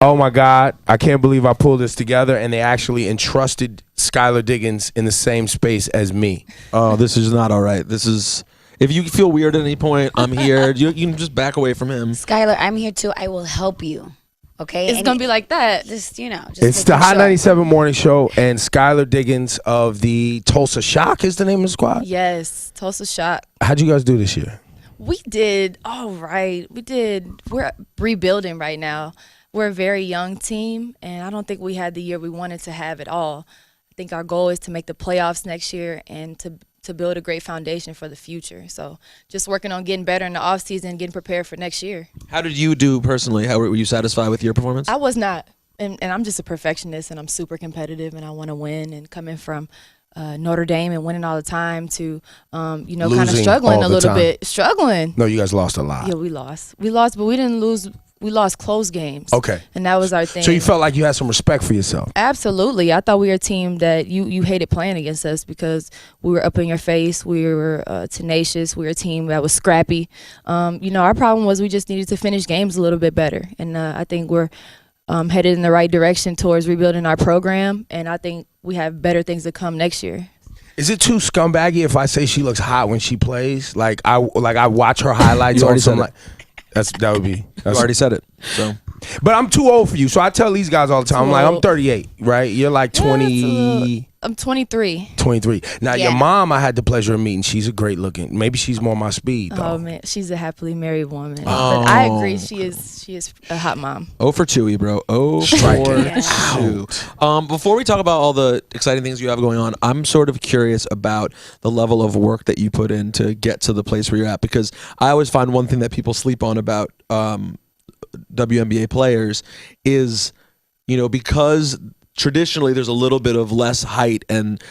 Oh my God, I can't believe I pulled this together, and they actually entrusted Skylar Diggins in the same space as me. Oh, this is not all right. This is, if you feel weird at any point, I'm here. You can just back away from him. Skylar, I'm here too. I will help you. Okay? It's going to be like that. Just, just it's the making Hot sure. 97 Morning Show, and Skylar Diggins of the Tulsa Shock is the name of the squad. Yes, Tulsa Shock. How'd you guys do this year? We did all right. We're rebuilding right now. We're a very young team, and I don't think we had the year we wanted to have at all. I think our goal is to make the playoffs next year and to build a great foundation for the future. So just working on getting better in the offseason, getting prepared for next year. How did you do personally? How were you satisfied with your performance? I was not, and I'm just a perfectionist, and I'm super competitive, and I want to win. And coming from Notre Dame and winning all the time to, kind of struggling a little bit. Struggling. No, you guys lost a lot. Yeah, we lost. We lost, but we didn't lose. We lost close games. Okay. And that was our thing. So you felt like you had some respect for yourself? Absolutely. I thought we were a team that you hated playing against us because we were up in your face. We were tenacious. We were a team that was scrappy. Our problem was we just needed to finish games a little bit better. And I think we're headed in the right direction towards rebuilding our program. And I think we have better things to come next year. Is it too scumbaggy if I say she looks hot when she plays? Like I watch her highlights on some like. That would be. You already said it. So, but I'm too old for you. So I tell these guys all the time. I'm like, I'm 38, right? You're like 20. I'm 23. 23. Now your mom, I had the pleasure of meeting. She's a great looking. Maybe she's more my speed. Though. Oh man, she's a happily married woman. But I agree, she is a hot mom. 0 for 2, Ebro. 0 for 2. Before we talk about all the exciting things you have going on, I'm sort of curious about the level of work that you put in to get to the place where you're at, because I always find one thing that people sleep on about WNBA players is, because traditionally there's a little bit of less height and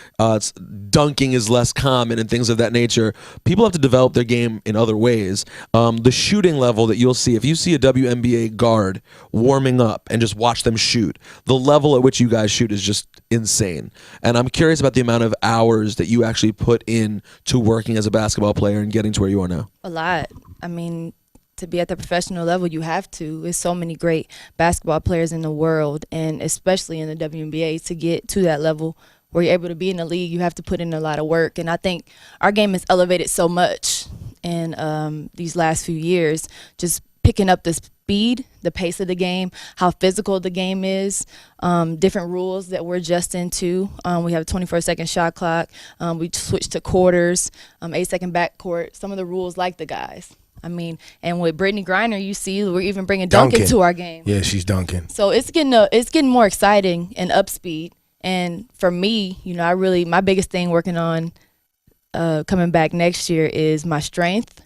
dunking is less common and things of that nature. People have to develop their game in other ways. The shooting level that you'll see, if you see a WNBA guard warming up and just watch them shoot, the level at which you guys shoot is just insane. And I'm curious about the amount of hours that you actually put in to working as a basketball player and getting to where you are now. A lot. I mean, to be at the professional level, you have to. There's so many great basketball players in the world, and especially in the WNBA, to get to that level where you're able to be in the league, you have to put in a lot of work. And I think our game has elevated so much in these last few years, just picking up the speed, the pace of the game, how physical the game is, different rules that we're adjusting to. We have a 24-second shot clock. We switched to quarters, 8-second backcourt, some of the rules like the guys. I mean, and with Brittany Griner, you see, we're even bringing dunking to our game. Yeah, she's dunking. So it's getting more exciting and up speed. And for me, my biggest thing working on coming back next year is my strength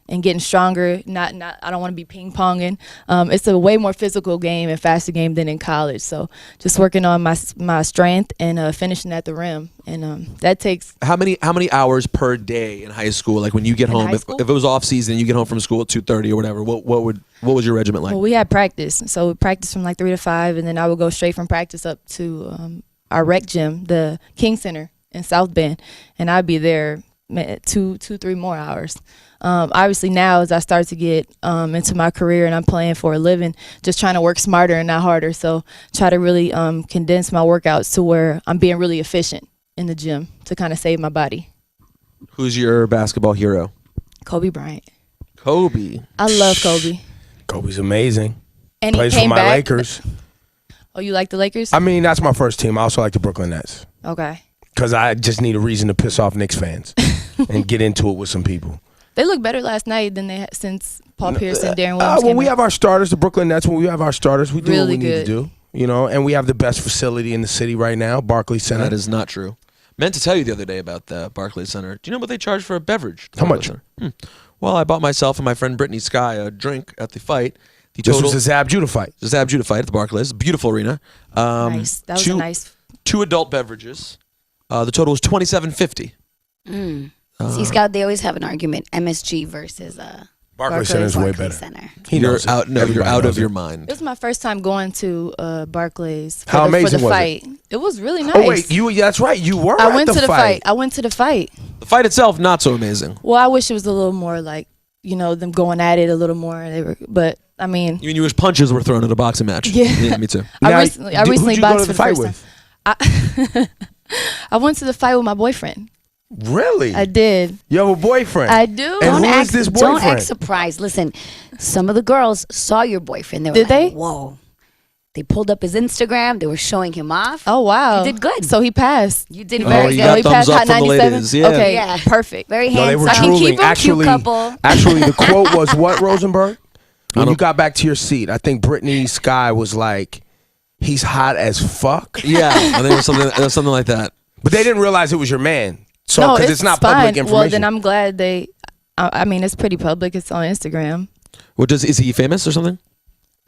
and getting stronger. Not I don't want to be ping ponging. It's a way more physical game and faster game than in college. So just working on my strength and finishing at the rim, and that takes. How many hours per day in high school? Like when you get home, if it was off season, you get home from school at 2:30 or whatever. What was your regiment like? Well, we had practice, so we practiced from like 3 to 5, and then I would go straight from practice up to our rec gym, the King Center in South Bend, and I'd be there 2-3 more hours. Obviously now as I start to get into my career and I'm playing for a living, just trying to work smarter and not harder. So try to really condense my workouts to where I'm being really efficient in the gym to kind of save my body. Who's your basketball hero? Kobe Bryant. Kobe. I love Kobe. Kobe's amazing. And plays he came for my back. Lakers. Oh, you like the Lakers? I mean, that's my first team. I also like the Brooklyn Nets. Okay. Because I just need a reason to piss off Knicks fans and get into it with some people. They look better last night than they had since Paul Pierce and Darren Williams when we have our starters, the Brooklyn Nets, when we have our starters, we do really what we need to do. And we have the best facility in the city right now, Barclays Center. That is not true. Meant to tell you the other day about the Barclays Center. Do you know what they charge for a beverage? How much? Well, I bought myself and my friend Brittany Sky a drink at the fight. This was a Zab Judah fight. The Zab Judah fight at the Barclays. Beautiful arena. Nice. That was nice. 2 adult beverages. The total was $27.50. See, Scott, they always have an argument: MSG versus Barclays Center is way better. Center. You're out of your mind. It was my first time going to Barclays How amazing for the was fight. It was really nice. Oh wait, that's right. You were. I went to the fight. I went to the fight. The fight itself, not so amazing. Well, I wish it was a little more like them going at it a little more. But I mean, You mean you wish punches were thrown at a boxing match? Yeah. Me too. Now, I recently who'd you go boxed to for the fight first with? time. I went to the fight with my boyfriend. Really? I did. You have a boyfriend? I do. And who is this Don't boyfriend? act surprised. Listen, some of the girls saw your boyfriend. They were Did like, they? Whoa. They pulled up his Instagram. They were showing him off. Oh wow, You did good. So he passed. You did Oh, very you good. got he thumbs passed up Hot from the 97? ladies, yeah. Okay, Yeah. perfect. Very No, they handsome. were I can drooling. keep 'em? Actually, Cute couple. actually, the quote was what, Rosenberg? When don't- you got back to your seat, I think Brittany Sky was like, "He's hot as fuck," Yeah, I think it was something like that. but they didn't realize it was your man. So No, because it's not fine. public information. Well, then I'm glad they. I mean, it's pretty public. It's on Instagram. Is he famous or something?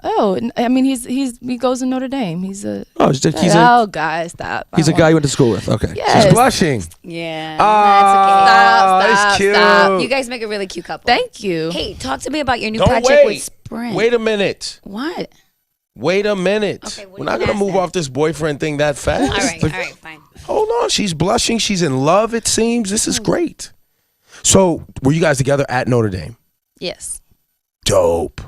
Oh, I mean, he goes to Notre Dame. He's a. Oh, he's Oh, guys, stop. a guy you went to school with. Okay. Yes. She's blushing. Yeah. Oh, That's okay. it's cute. stop. You guys make a really cute couple. Thank you. Hey, talk to me about your new Don't project wait. with Sprint. Wait a minute. What? Wait a minute. Okay, what We're are not you gonna gonna move ask off this boyfriend thing that fast. All right, fine. Hold on. She's blushing. She's in love, it seems. This is great. So, were you guys together at Notre Dame? Yes. Dope.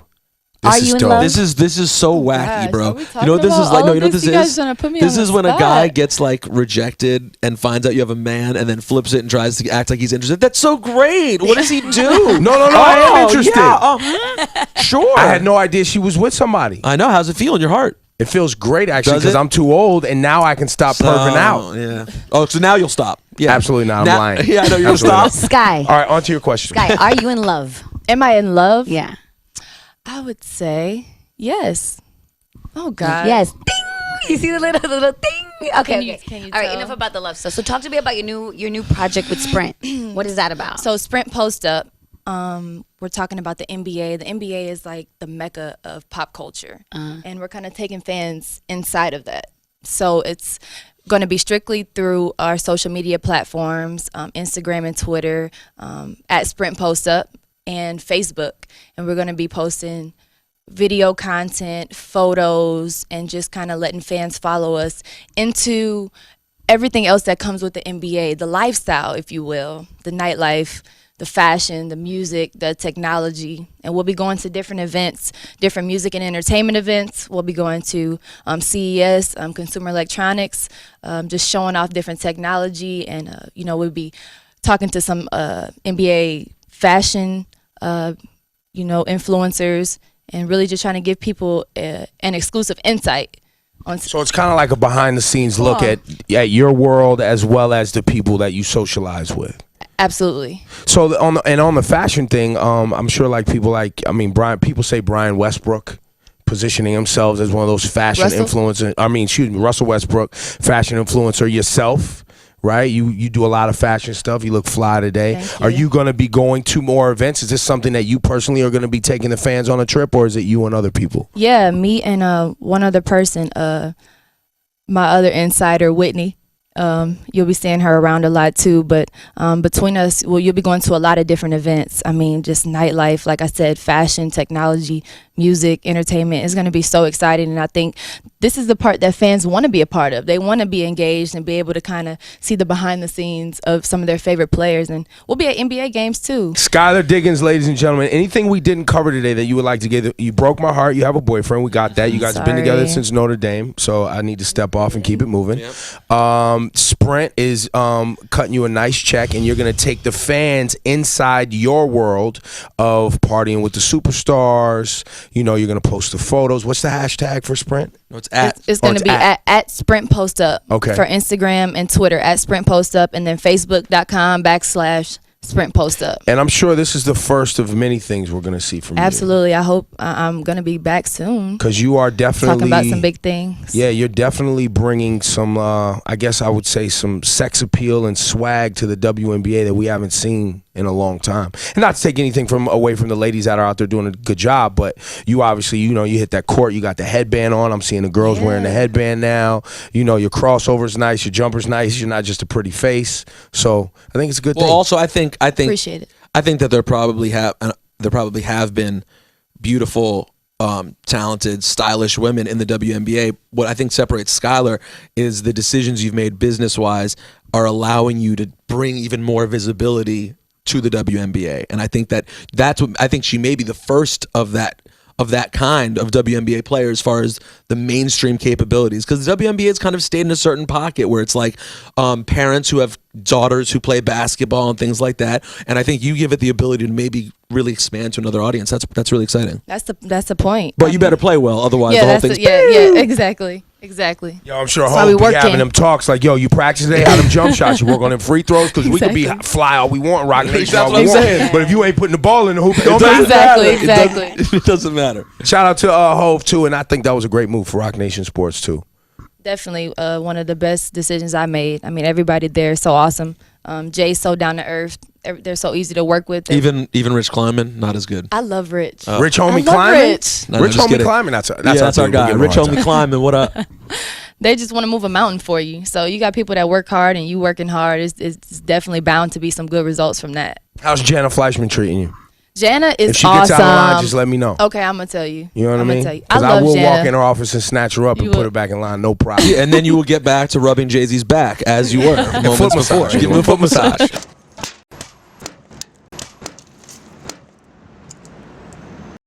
Are you in love? This is so wacky, Gosh, bro. are we You know what talking this is about like? No, all you know what this? this You guys is? trying to put me This on is the when a guy spot. gets like rejected and finds out you have a man and then flips it and tries to act like he's interested. That's so great. What does he do? No, I am interested. Yeah, sure. I had no idea she was with somebody. I know. How's it feel in your heart? It feels great actually Does because it? I'm too old and now I can stop perving out. Yeah. Oh, so now you'll stop. Yeah. Absolutely not. I'm Now- lying. Yeah, I know you'll Absolutely stop. Sky. All right, on to your question. Sky, are you in love? Am I in love? Yeah. I would say yes. Oh God. Yes. Ding. You see the little ding. Okay. Can you All right. tell? Enough about the love stuff. So talk to me about your new project with Sprint. What is that about? So Sprint Post Up. We're talking about the NBA. The NBA is like the mecca of pop culture, and we're kind of taking fans inside of that. So it's going to be strictly through our social media platforms, Instagram and Twitter, at Sprint Post Up, and Facebook. And we're going to be posting video content, photos, and just kind of letting fans follow us into everything else that comes with the NBA, the lifestyle, if you will, the nightlife, the fashion, the music, the technology. And we'll be going to different events, different music and entertainment events. We'll be going to CES, Consumer Electronics, just showing off different technology. And, we'll be talking to some NBA fashion, influencers, and really just trying to give people an exclusive insight. So it's kind of like a behind the scenes look at your world as well as the people that you socialize with. Absolutely. So on the fashion thing, I'm sure Bryant. People say Brian Westbrook positioning themselves as one of those fashion influencers. Russell Westbrook, fashion influencer. Yourself, right? You do a lot of fashion stuff. You look fly today. Thank you. Are you going to be going to more events? Is this something that you personally are going to be taking the fans on a trip, or is it you and other people? Yeah, me and one other person, my other insider, Whitney. You'll be seeing her around a lot too, but between us, you'll be going to a lot of different events. I mean, just nightlife, like I said, fashion, technology, music, entertainment. It's going to be so exciting, and I think this is the part that fans want to be a part of. They want to be engaged and be able to kind of see the behind the scenes of some of their favorite players, and we'll be at NBA games too. Skylar Diggins, ladies and gentlemen. Anything we didn't cover today that you would like to give? You broke my heart. You have a boyfriend. We got that. You guys have been together Sorry. since Notre Dame, so I need to step off and keep it moving. Sprint is cutting you a nice check, and you're going to take the fans inside your world of partying with the superstars. You're going to post the photos. What's the hashtag for Sprint? No, it's at. It's going to be at Sprint Post Up for Instagram and Twitter, at Sprint Post Up, and then Facebook.com/Sprint Post Up. And I'm sure this is the first of many things we're going to see from you. Absolutely. I hope I'm going to be back soon. Because you are definitely Talking about some big things. Yeah, you're definitely bringing some, I guess I would say, some sex appeal and swag to the WNBA that we haven't seen in a long time. And not to take anything away from the ladies that are out there doing a good job, but you obviously, you hit that court, you got the headband on. I'm seeing the girls wearing the headband now. Your crossover's nice, your jumper's nice. You're not just a pretty face. So I think it's a good thing. Well, also, I think Appreciate it. I think that there probably have been beautiful, talented, stylish women in the WNBA. What I think separates Skylar is the decisions you've made business-wise are allowing you to bring even more visibility to the WNBA, and I think that's what I think she may be the first of that of that kind of WNBA player as far as the mainstream capabilities, because the WNBA has kind of stayed in a certain pocket where it's like parents who have daughters who play basketball and things like that, and I think you give it the ability to maybe really expand to another audience. That's really exciting. That's the point. But you better play well, otherwise yeah, the whole that's thing's exactly. Yo, I'm sure why we Hope be working. having them talks like, yo, you practice today, how them jump shots, you work on them free throws, because we could be fly all we want, Rock Nation That's all what we I'm want. saying. But if you ain't putting the ball in the hoop, it don't doesn't matter. Exactly, matter. exactly. It doesn't matter. Shout out to Hove too, and I think that was a great move for Rock Nation Sports too. Definitely one of the best decisions I made. I mean, everybody there is so awesome. Jay's so down to earth. They're so easy to work with. Even Rich Kleiman, not as good. I love Rich. Rich I Homie love Kleiman? Rich. No, Rich just Homie kidding. Kleiman, that's our our guy. dude. Rich Homie Kleiman, what up? They just want to move a mountain for you. So you got people that work hard and you working hard. It's definitely bound to be some good results from that. How's Jana Fleischman treating you? Jana is If she awesome. gets out of line, just let me know. Okay, I'm gonna tell you. You know what I I'm mean? gonna tell you. I Because I love will Jana. walk in her office and snatch her up and You put will. her back in line, no problem. Yeah, and then you will get back to rubbing Jay-Z's back as you were moments foot before. massage. Give him a foot massage.